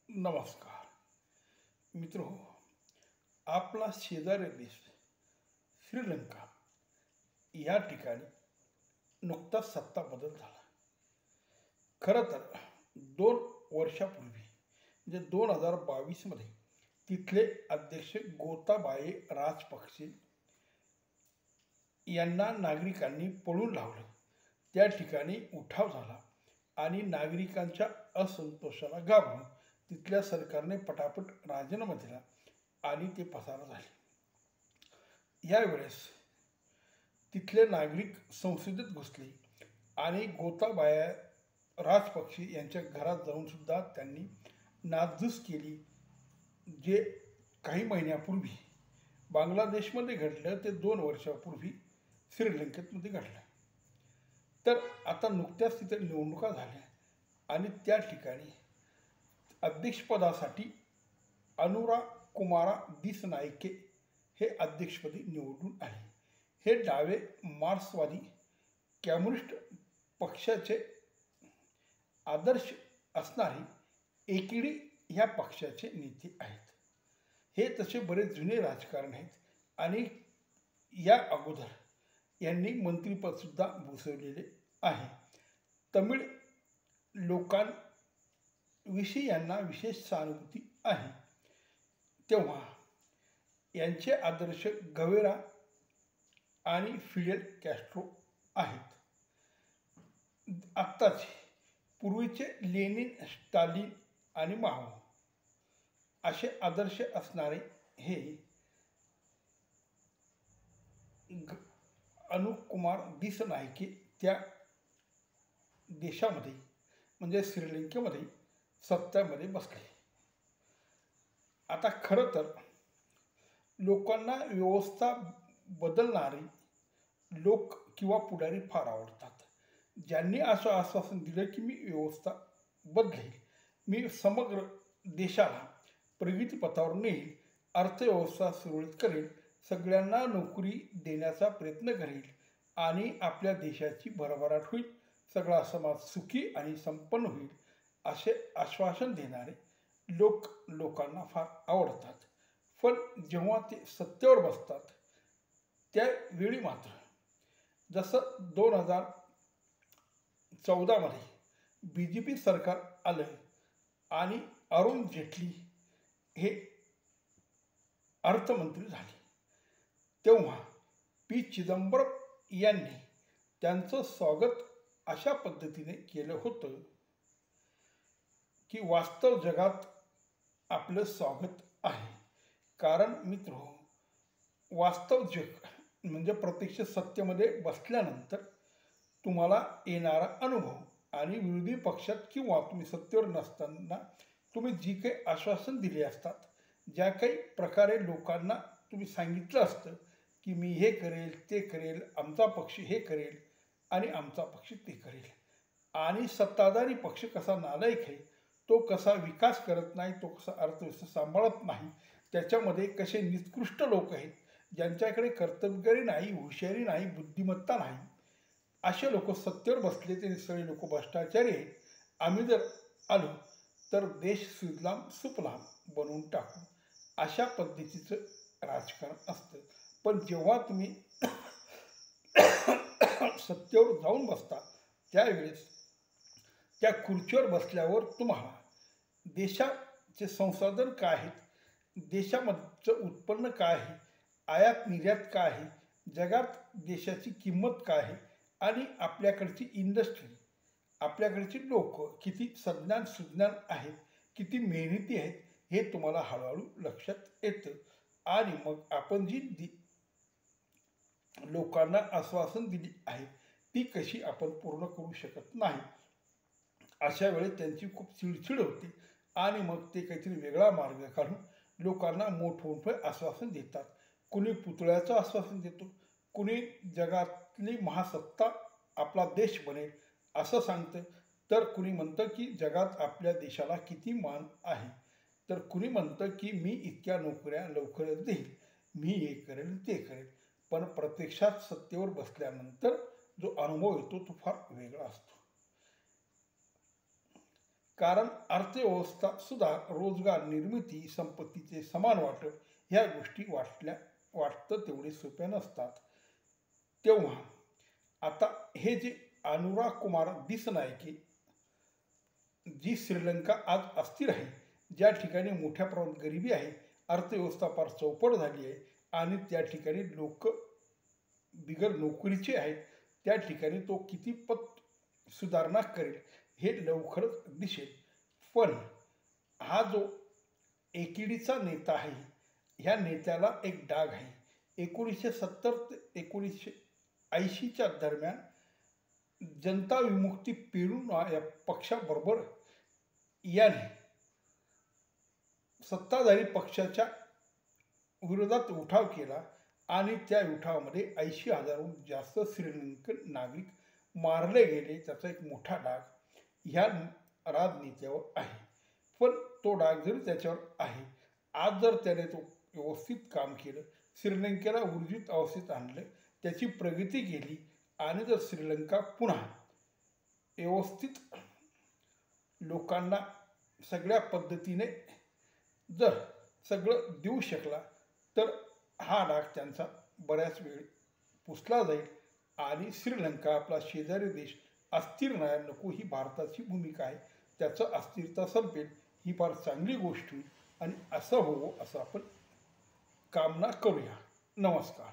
नमस्कार मित्रो, आपला शेजारी देश श्रीलंका या ठिकाणी नुकताच सत्ता बदल झाला. खरं तर 2 वर्षापूर्वी म्हणजे 2022मध्ये तिथले अध्यक्ष गोताबाये राजपक्षे यांना नागरिकांनी पळून लावलं. त्या ठिकाणी उठाव झाला आणि नागरिकांच्या असंतोषाला घाबरून तिथल्या सरकारने पटापट राजीनामा दिला आणि ते पसार झाले. यावेळेस तिथले नागरिक संसदेत घुसले आणि गोताबाया राजपक्षे यांच्या घरात जाऊन सुद्धा त्यांनी नासधूस केली. जे काही महिन्यापूर्वी बांगलादेशमध्ये घडलं ते 2 वर्षापूर्वी श्रीलंकेमध्ये घडलं. तर आता नुकत्याच तिथे निवडणुका झाल्या आणि त्या ठिकाणी अध्यक्षपदासाठी अनुरा कुमारा दिसनायके हे अध्यक्षपदी निवडून आले. हे डावे मार्क्सवादी कम्युनिस्ट पक्षाचे आदर्श असणारे एकीडी ह्या पक्षाचे नेते आहेत. हे तसे बरेच जुने राजकारण आहेत आणि या अगोदर यांनी मंत्रिपदसुद्धा भूषवलेले आहे. तमिळ लोकांविषयी यांना विशेष सहानुभूती आहे. तेव्हा यांचे आदर्श गवेरा आणि फिडेल कॅस्ट्रो आहेत. आत्ताचे पूर्वीचे लेनिन, स्टालिन आणि माओ असे आदर्श असणारे हे अनुकुमार दिसनायके त्या देशामध्ये म्हणजे श्रीलंकेमध्ये सत्तेमध्ये बसले. आता खरं तर लोकांना व्यवस्था बदलणारे लोक किंवा पुढारी फार आवडतात. ज्यांनी असं आश्वासन दिलं की मी व्यवस्था बदलेल, मी समग्र देशाला प्रगतीपथावर नेईल, अर्थव्यवस्था सुरळीत करेल, सगळ्यांना नोकरी देण्याचा प्रयत्न करेल आणि आपल्या देशाची भरभराट होईल, सगळा समाज सुखी आणि संपन्न होईल, असे आश्वासन देणारे लोक लोकांना फार आवडतात. पण जेव्हा ते सत्तेवर बसतात त्यावेळी मात्र जसं 2014मध्ये BJP सरकार आलं आणि अरुण जेटली हे अर्थमंत्री झाले, तेव्हा पी. चिदंबरम यांनी त्यांचं स्वागत अशा पद्धतीने केलं होतं की वास्तव जगात आपलं स्वागत आहे. कारण मित्रो, वास्तव जग म्हणजे प्रत्यक्ष सत्तेमध्ये बसल्यानंतर तुम्हाला येणारा अनुभव आणि विरोधी पक्षात किंवा तुम्ही सत्तेवर नसताना तुम्ही जी काही आश्वासन दिले असतात, ज्या काही प्रकारे लोकांना तुम्ही सांगितलं असतं की मी हे करेल ते करेल, आमचा पक्ष हे करेल आणि आमचा पक्ष ते करेल, आणि सत्ताधारी पक्ष कसा नालायक आहे, तो कसा विकास करत नाही, तो कसा अर्थव्यवस्था सांभाळत नाही, त्याच्यामध्ये कसे निकृष्ट लोक आहेत ज्यांच्याकडे कर्तव्यगिरी नाही, हुशारी नाही, बुद्धिमत्ता नाही, असे लोक सत्तेवर बसले, ते सगळे लोक भ्रष्टाचारी आहेत, आम्ही जर आलो तर देश सुजलाम सुफलाम बनवून टाकू, अशा पद्धतीचं राजकारण असतं. पण जेव्हा तुम्ही सत्तेवर जाऊन बसता त्यावेळेस त्या खुर्चीवर बसल्यावर तुम्हाला देशाचे संसाधन काय आहेत, देशामधचं उत्पन्न काय आहे, आयात निर्यात काय आहे, जगात देशाची किंमत काय आहे आणि आपल्याकडची इंडस्ट्री, आपल्याकडची लोक किती सज्ञान सुज्ञान आहेत, किती मेहनती आहेत, हे तुम्हाला हळूहळू लक्षात येतं. आणि मग आपण जी लोकांना आश्वासन दिली आहे ती कशी आपण पूर्ण करू शकत नाही, अशा वेळी त्यांची खूप चिडचिड होते आणि मग ते काहीतरी वेगळा मार्ग काढून लोकांना मोठमोठे आश्वासन देतात. कुणी पुतळ्याचं आश्वासन देतो, कुणी जगातली महासत्ता आपला देश बनेल असं सांगतं, तर कुणी म्हणतं की जगात आपल्या देशाला किती मान आहे, तर कुणी म्हणतं की मी इतक्या नोकऱ्या लवकरच देईल, मी हे करेल ते करेल. पण प्रत्यक्षात सत्तेवर बसल्यानंतर जो अनुभव येतो तो फार वेगळा असतो. कारण अर्थव्यवस्था सुधार, रोजगार निर्मिती, संपत्तीचे समान वाटप ह्या गोष्टी वाटतं तेवढे सोप्या नसतात. तेव्हा आता हे जे अनुराग कुमार दिसनायके, जी श्रीलंका आज अस्थिर आहे, ज्या ठिकाणी मोठ्या प्रमाणात गरिबी आहे, अर्थव्यवस्था फार चौपट झाली आहे आणि त्या ठिकाणी लोक बिगर नोकरीचे आहेत, त्या ठिकाणी तो कितीपत सुधारणा करेल हे लवकरच दिसेल. पण हा जो एकीडीचा नेता आहे, ह्या नेत्याला एक डाग आहे. 1970 ते 1980च्या दरम्यान जनता विमुक्ती पेरुना या पक्षाबरोबर याने सत्ताधारी पक्षाच्या विरोधात उठाव केला आणि त्या उठावामध्ये 80,000हून जास्त श्रीलंकन नागरिक मारले गेले. त्याचा एक मोठा डाग ह्या राजनेत्यावर आहे. पण तो डाग जरी त्याच्यावर आहे, आज जर त्याने तो व्यवस्थित काम केलं, श्रीलंकेला ऊर्जित अवस्थेत आणलं, त्याची प्रगती केली आणि जर श्रीलंका पुन्हा व्यवस्थित लोकांना सगळ्या पद्धतीने जर सगळं देऊ शकला, तर हा डाग त्यांचा बऱ्याच वेळ पुसला जाईल आणि श्रीलंका आपला शेजारी देश अस्थिर नाही नको ही भारताची भूमिका आहे, त्याचं अस्थिरता संपेल ही फार चांगली गोष्ट होईल आणि असं होवो असं आपण कामना करूया. नमस्कार.